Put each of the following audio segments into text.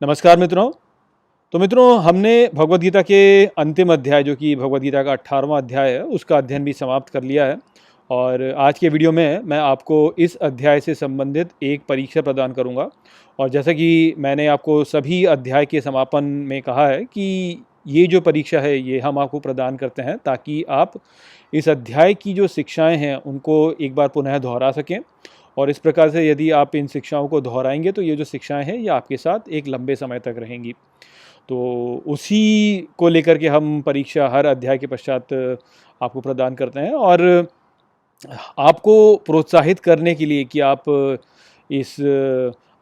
नमस्कार मित्रों। तो मित्रों, हमने भगवद गीता के अंतिम अध्याय जो कि भगवद गीता का 18वां अध्याय है उसका अध्ययन भी समाप्त कर लिया है। और आज के वीडियो में मैं आपको इस अध्याय से संबंधित एक परीक्षा प्रदान करूंगा। और जैसा कि मैंने आपको सभी अध्याय के समापन में कहा है कि ये जो परीक्षा है ये हम आपको प्रदान करते हैं ताकि आप इस अध्याय की जो शिक्षाएं हैं उनको एक बार पुनः दोहरा सकें। और इस प्रकार से यदि आप इन शिक्षाओं को दोहराएंगे तो ये जो शिक्षाएं हैं ये आपके साथ एक लंबे समय तक रहेंगी। तो उसी को लेकर के हम परीक्षा हर अध्याय के पश्चात आपको प्रदान करते हैं। और आपको प्रोत्साहित करने के लिए कि आप इस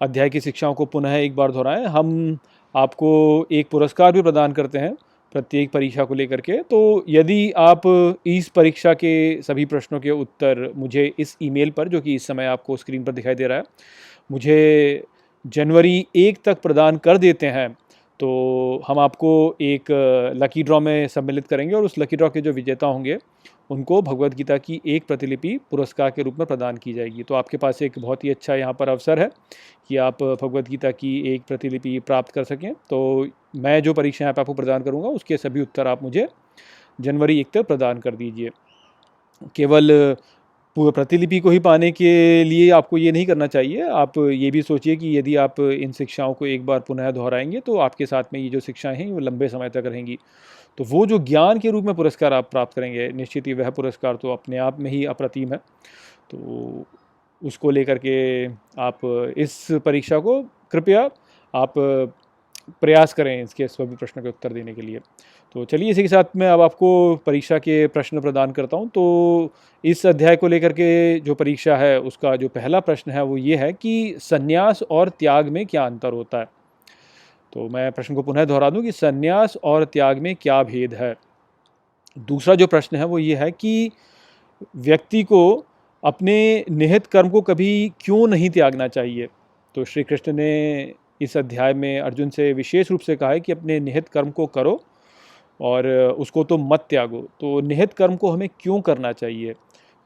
अध्याय की शिक्षाओं को पुनः एक बार दोहराएं, हम आपको एक पुरस्कार भी प्रदान करते हैं प्रत्येक परीक्षा को लेकर के। तो यदि आप इस परीक्षा के सभी प्रश्नों के उत्तर मुझे इस ईमेल पर, जो कि इस समय आपको स्क्रीन पर दिखाई दे रहा है, मुझे जनवरी 1 तक प्रदान कर देते हैं तो हम आपको एक लकी ड्रॉ में सम्मिलित करेंगे और उस लकी ड्रॉ के जो विजेता होंगे उनको भगवद गीता की एक प्रतिलिपि पुरस्कार के रूप में प्रदान की जाएगी। तो आपके पास एक बहुत ही अच्छा यहाँ पर अवसर है कि आप भगवद गीता की एक प्रतिलिपि प्राप्त कर सकें। तो मैं जो परीक्षा यहाँ पर आपको प्रदान करूँगा उसके सभी उत्तर आप मुझे जनवरी 1 तक प्रदान कर दीजिए। केवल प्रतिलिपि को ही पाने के लिए आपको ये नहीं करना चाहिए। आप ये भी सोचिए कि यदि आप इन शिक्षाओं को एक बार पुनः दोहराएंगे तो आपके साथ में ये जो शिक्षाएं हैं वो लंबे समय तक रहेंगी। तो वो जो ज्ञान के रूप में पुरस्कार आप प्राप्त करेंगे, निश्चित ही वह पुरस्कार तो अपने आप में ही अप्रतिम है। तो उसको लेकर के आप इस परीक्षा को कृपया आप प्रयास करें इसके सभी प्रश्नों के उत्तर देने के लिए। तो चलिए, इसी के साथ मैं अब आपको परीक्षा के प्रश्न प्रदान करता हूं। तो इस अध्याय को लेकर के जो परीक्षा है उसका जो पहला प्रश्न है वो ये है कि संन्यास और त्याग में क्या अंतर होता है। तो मैं प्रश्न को पुनः दोहरा दूं कि संन्यास और त्याग में क्या भेद है। दूसरा जो प्रश्न है वो ये है कि व्यक्ति को अपने निहित कर्म को कभी क्यों नहीं त्यागना चाहिए। तो श्री कृष्ण ने इस अध्याय में अर्जुन से विशेष रूप से कहा है कि अपने निहित कर्म को करो और उसको तो मत त्यागो। तो निहित कर्म को हमें क्यों करना चाहिए,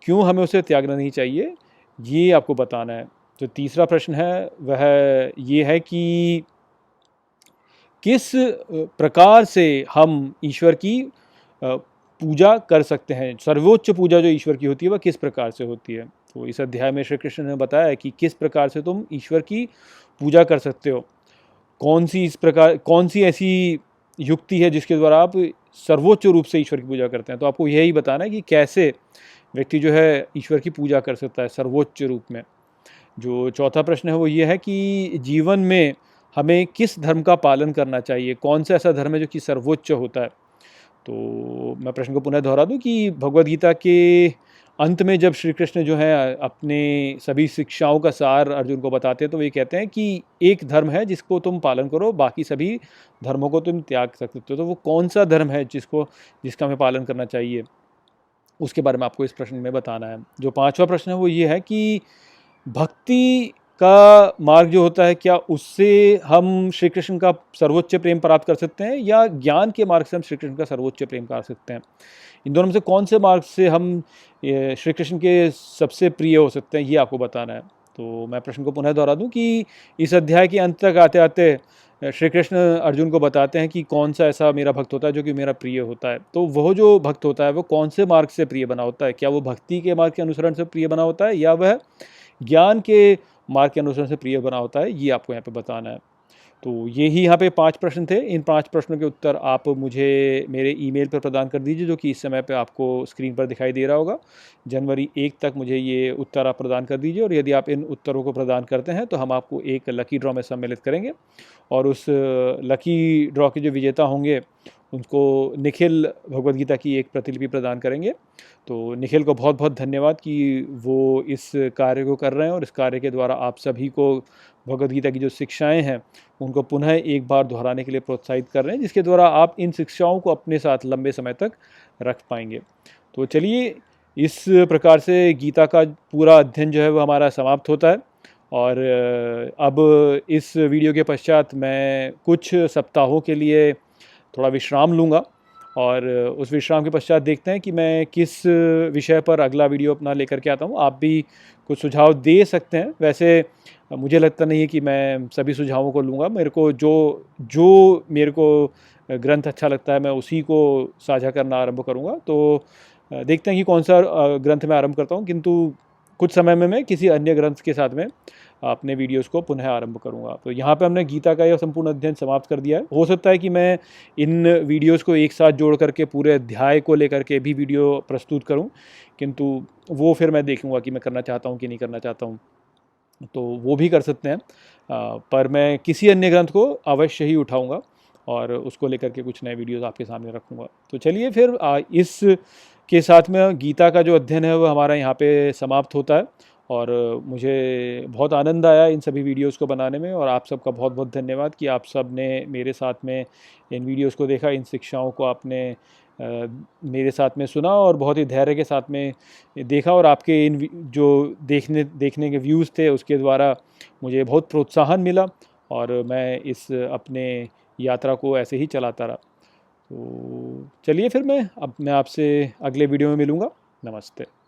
क्यों हमें उसे त्यागना नहीं चाहिए, ये आपको बताना है। तो तीसरा प्रश्न है वह ये है कि किस प्रकार से हम ईश्वर की पूजा कर सकते हैं, सर्वोच्च पूजा जो ईश्वर की होती है वह किस प्रकार से होती है। तो इस अध्याय में श्री कृष्ण ने बताया कि किस प्रकार से तुम ईश्वर की पूजा कर सकते हो, कौन सी ऐसी युक्ति है जिसके द्वारा आप सर्वोच्च रूप से ईश्वर की पूजा करते हैं। तो आपको यही बताना है कि कैसे व्यक्ति जो है ईश्वर की पूजा कर सकता है सर्वोच्च रूप में। जो चौथा प्रश्न है वो ये है कि जीवन में हमें किस धर्म का पालन करना चाहिए, कौन सा ऐसा धर्म है जो कि सर्वोच्च होता है। तो मैं प्रश्न को पुनः दोहरा दूं कि भगवद गीता के अंत में जब श्री कृष्ण जो है अपने सभी शिक्षाओं का सार अर्जुन को बताते हैं तो वे कहते हैं कि एक धर्म है जिसको तुम पालन करो, बाकी सभी धर्मों को तुम त्याग सकते हो। तो वो कौन सा धर्म है जिसका हमें पालन करना चाहिए, उसके बारे में आपको इस प्रश्न में बताना है। जो पांचवा प्रश्न है वो ये है कि भक्ति का मार्ग जो होता है, क्या उससे हम श्री कृष्ण का सर्वोच्च प्रेम प्राप्त कर सकते हैं या ज्ञान के मार्ग से हम श्री कृष्ण का सर्वोच्च प्रेम कर सकते हैं। इन दोनों में से कौन से मार्ग से हम श्री कृष्ण के सबसे प्रिय हो सकते हैं, ये आपको बताना है। तो मैं प्रश्न को पुनः दोहरा दूं कि इस अध्याय के अंत तक आते आते श्री कृष्ण अर्जुन को बताते हैं कि कौन सा ऐसा मेरा भक्त होता है जो कि मेरा प्रिय होता है। तो वह जो भक्त होता है वो कौन से मार्ग से प्रिय बना होता है, क्या वो भक्ति के मार्ग के अनुसरण से प्रिय बना होता है या वह ज्ञान के मार्ग के अनुसरण से प्रिय बना होता है, ये आपको यहाँ पे बताना है। तो ये ही यहाँ पे 5 प्रश्न थे। इन 5 प्रश्नों के उत्तर आप मुझे मेरे ईमेल पर प्रदान कर दीजिए, जो कि इस समय पे आपको स्क्रीन पर दिखाई दे रहा होगा। जनवरी 1 तक मुझे ये उत्तर आप प्रदान कर दीजिए और यदि आप इन उत्तरों को प्रदान करते हैं तो हम आपको एक लकी ड्रॉ में सम्मिलित करेंगे और उस लकी ड्रॉ के जो विजेता होंगे उनको निखिल भगवद गीता की एक प्रतिलिपि प्रदान करेंगे। तो निखिल को बहुत बहुत धन्यवाद कि वो इस कार्य को कर रहे हैं और इस कार्य के द्वारा आप सभी को भगवद गीता की जो शिक्षाएं हैं उनको पुनः एक बार दोहराने के लिए प्रोत्साहित कर रहे हैं, जिसके द्वारा आप इन शिक्षाओं को अपने साथ लंबे समय तक रख पाएंगे। तो चलिए, इस प्रकार से गीता का पूरा अध्ययन जो है वो हमारा समाप्त होता है। और अब इस वीडियो के पश्चात मैं कुछ सप्ताहों के लिए थोड़ा विश्राम लूँगा और उस विश्राम के पश्चात देखते हैं कि मैं किस विषय पर अगला वीडियो अपना लेकर के आता हूँ। आप भी कुछ सुझाव दे सकते हैं। वैसे मुझे लगता नहीं है कि मैं सभी सुझावों को लूँगा। मेरे को जो मेरे को ग्रंथ अच्छा लगता है मैं उसी को साझा करना आरंभ करूँगा। तो देखते हैं कि कौन-सा ग्रंथ मैं आरंभ करता हूँ, किंतु कुछ समय में मैं किसी अन्य ग्रंथ के साथ में अपने वीडियोज़ को पुनः आरंभ करूँगा। तो यहाँ पे हमने गीता का यह संपूर्ण अध्ययन समाप्त कर दिया है। हो सकता है कि मैं इन वीडियोज़ को एक साथ जोड़ करके पूरे अध्याय को लेकर के भी वीडियो प्रस्तुत करूँ, किंतु वो फिर मैं देखूँगा कि मैं करना चाहता हूँ कि नहीं करना चाहता हूँ। तो वो भी कर सकते हैं। पर मैं किसी अन्य ग्रंथ को अवश्य ही उठाऊँगा और उसको लेकर के कुछ नए वीडियोज़ आपके सामने रखूँगा। तो चलिए फिर इस के साथ में गीता का जो अध्ययन है वो हमारा यहाँ पे समाप्त होता है। और मुझे बहुत आनंद आया इन सभी वीडियोज़ को बनाने में, और आप सबका बहुत बहुत धन्यवाद कि आप सब ने मेरे साथ में इन वीडियोज़ को देखा, इन शिक्षाओं को आपने मेरे साथ में सुना और बहुत ही धैर्य के साथ में देखा। और आपके जो देखने के व्यूज़ थे उसके द्वारा मुझे बहुत प्रोत्साहन मिला, और मैं इस अपने यात्रा को ऐसे ही चलाता रहा। तो चलिए फिर मैं आपसे अगले वीडियो में मिलूँगा। नमस्ते।